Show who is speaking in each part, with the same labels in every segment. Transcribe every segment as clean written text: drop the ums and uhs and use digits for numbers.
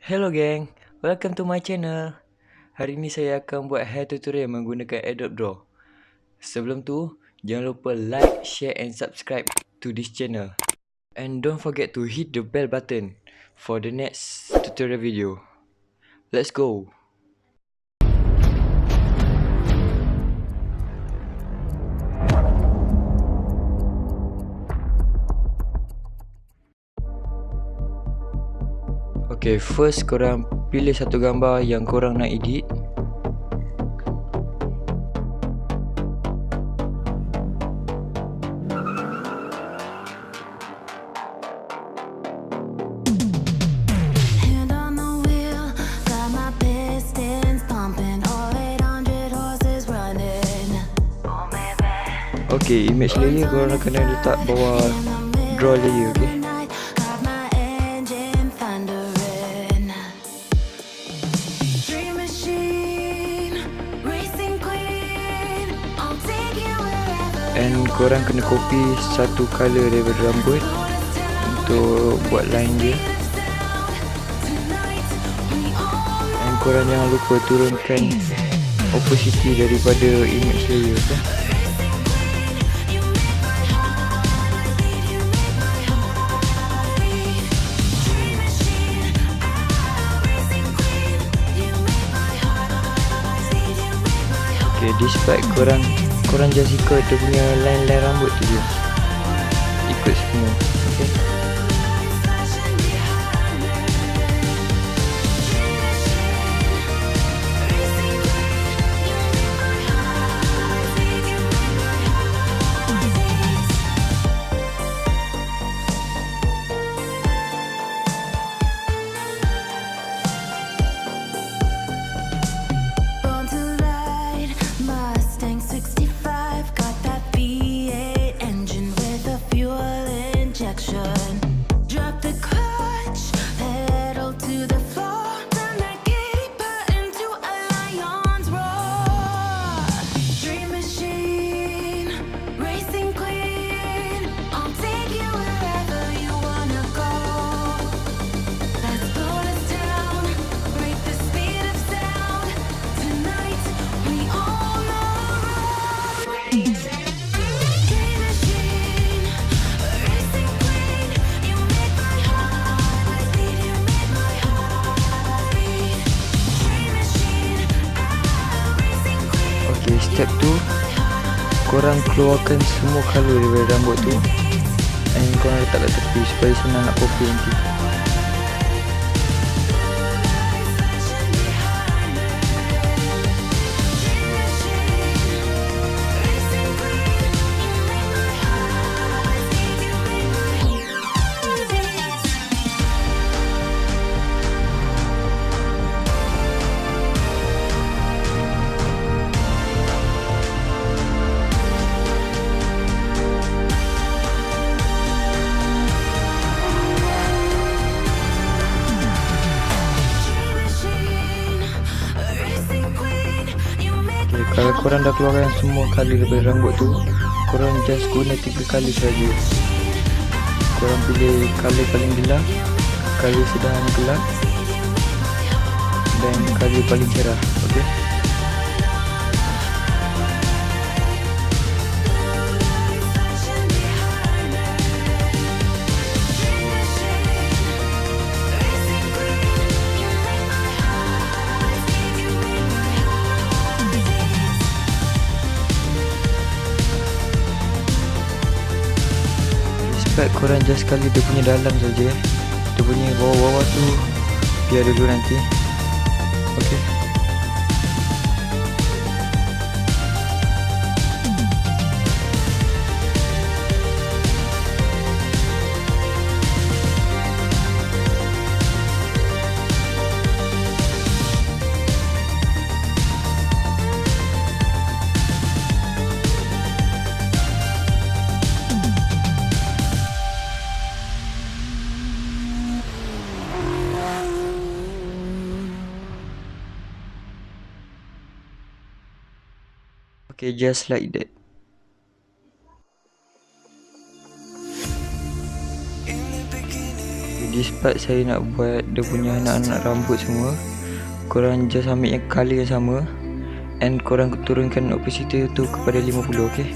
Speaker 1: Hello gang, welcome to my channel. Hari ini saya akan buat hair tutorial menggunakan Adobe Draw. Sebelum tu, jangan lupa like, share and subscribe to this channel. And don't forget to hit the bell button for the next tutorial video. Let's go. Okay, first korang pilih satu gambar yang korang nak edit. Okay, image layer korang kena letak bawah draw layer, okay? And korang kena copy satu colour daripada rambut untuk buat line dia. And korang jangan lupa turunkan opacity daripada image layer, okay? Okay, this part korang just ikut dia punya line-line rambut tu je. Ikut semua, okay? Step tu, korang keluarkan semua colour daripada rambut tu and korang letak kat tepi supaya senang nak copy nanti. Kalau korang dah keluarkan semua kali daripada rambut tu, korang just guna 3 kali saja. Korang pilih colour paling gelap, colour sedang gelap dan colour paling cerah, okey? Korang just kali dia punya dalam saja. Dia punya bawah-bawah tu biar dulu nanti. Okey. Okay, just like that. this part saya nak buat dia punya anak-anak rambut semua. Korang just ambil yang colour yang sama and korang turunkan opacity tu kepada 50, okay?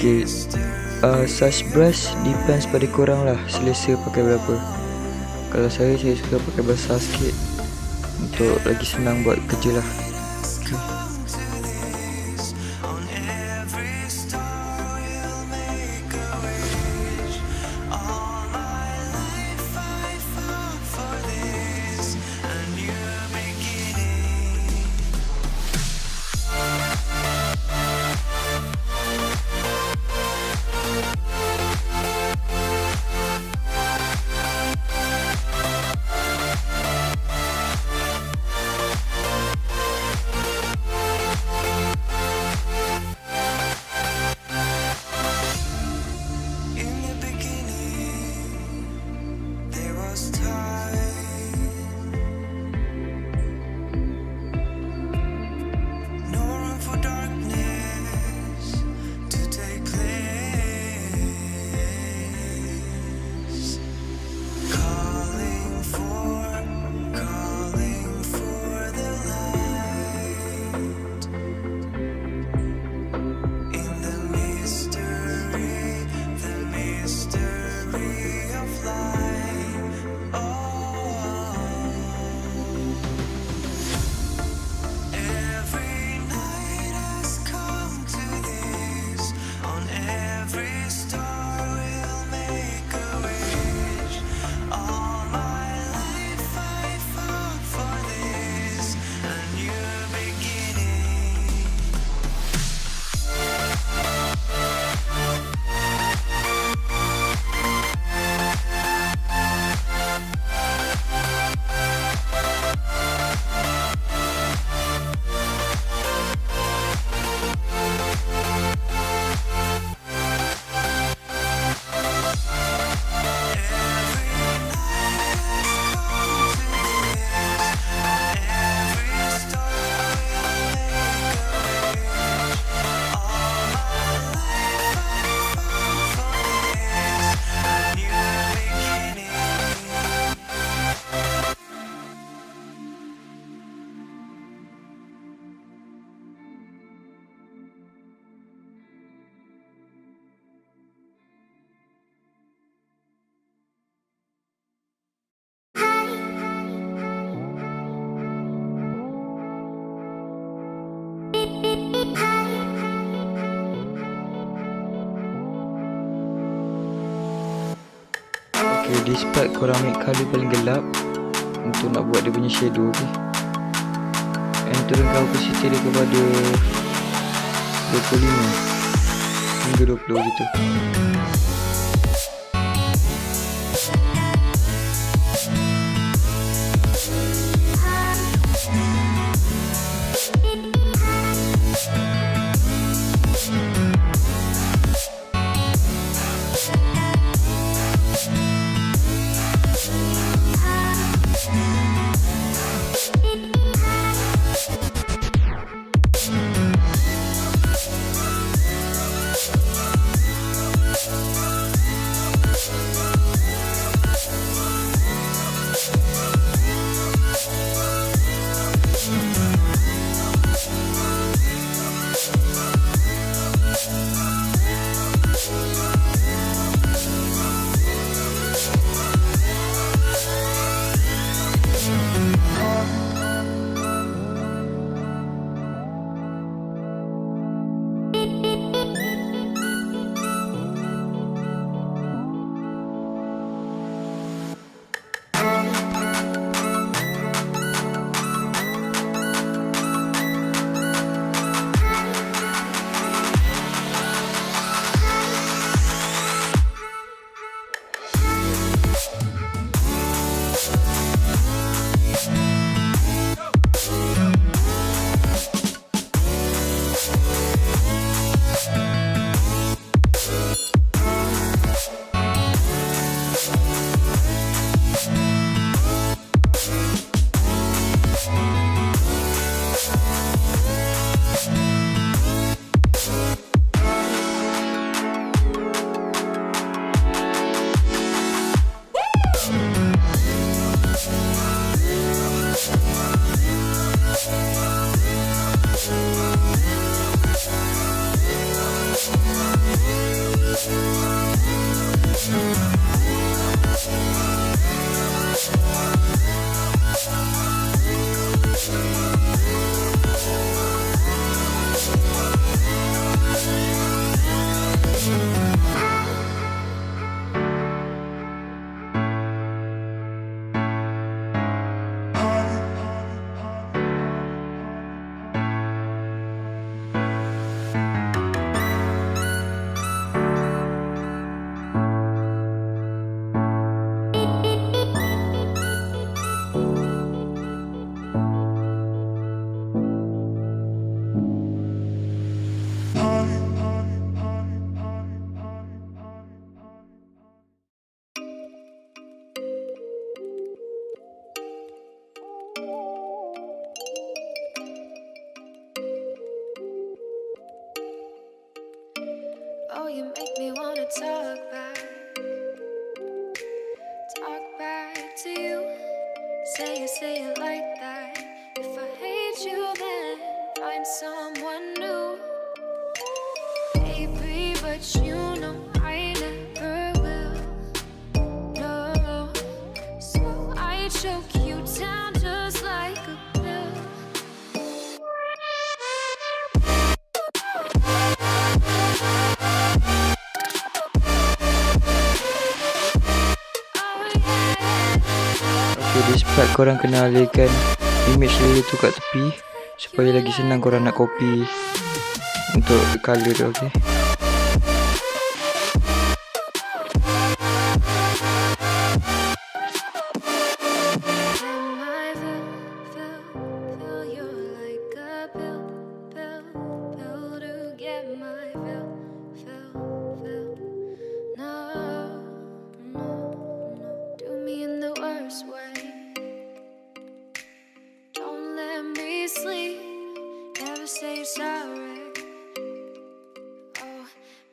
Speaker 1: Okay, size brush depends pada korang lah, selesa pakai berapa. Kalau saya suka pakai besar sikit untuk lagi senang buat kerja lah. Okay. Okay, this part korang ambil colour paling gelap untuk nak buat dia punya shadow, okay? And turunkan opacity dia kepada 25 hingga 20 gitu.
Speaker 2: say it like that. If I hate you, then find someone new. Baby, but you know I never will. No, so I choke you down just like a pill.
Speaker 1: Okay, this part korang kena alihkan image layer tu kat tepi supaya lagi senang korang nak copy untuk colour tu, okay.
Speaker 2: Say sorry. Oh,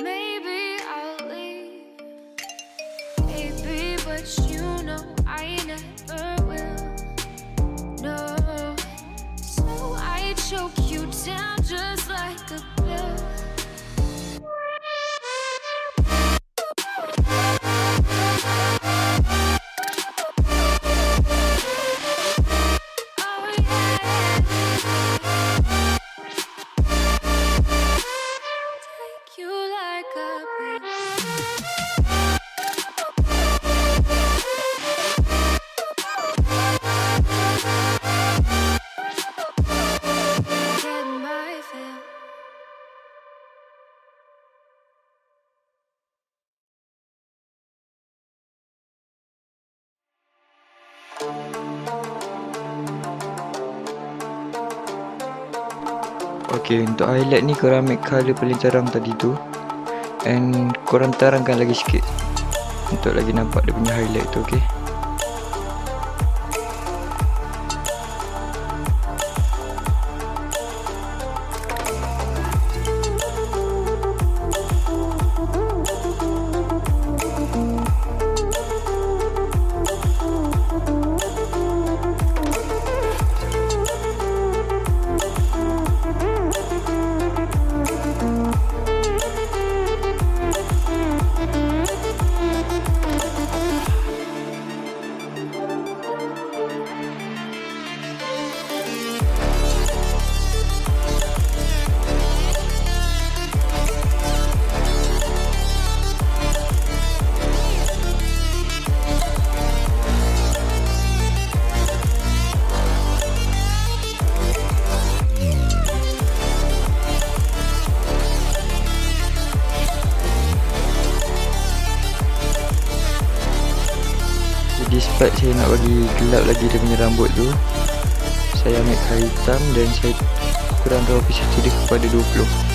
Speaker 2: maybe I'll leave, baby, but you know I never will. No, so I choke you down just like a pill.
Speaker 1: Okay, untuk highlight ni korang ambil colour paling terang tadi tu, and korang terangkan lagi sikit untuk lagi nampak dia punya highlight tu, okay. Di part saya nak bagi gelap lagi dia punya rambut tu, saya ambil kain hitam dan saya kurang draw opacity dia kepada 20.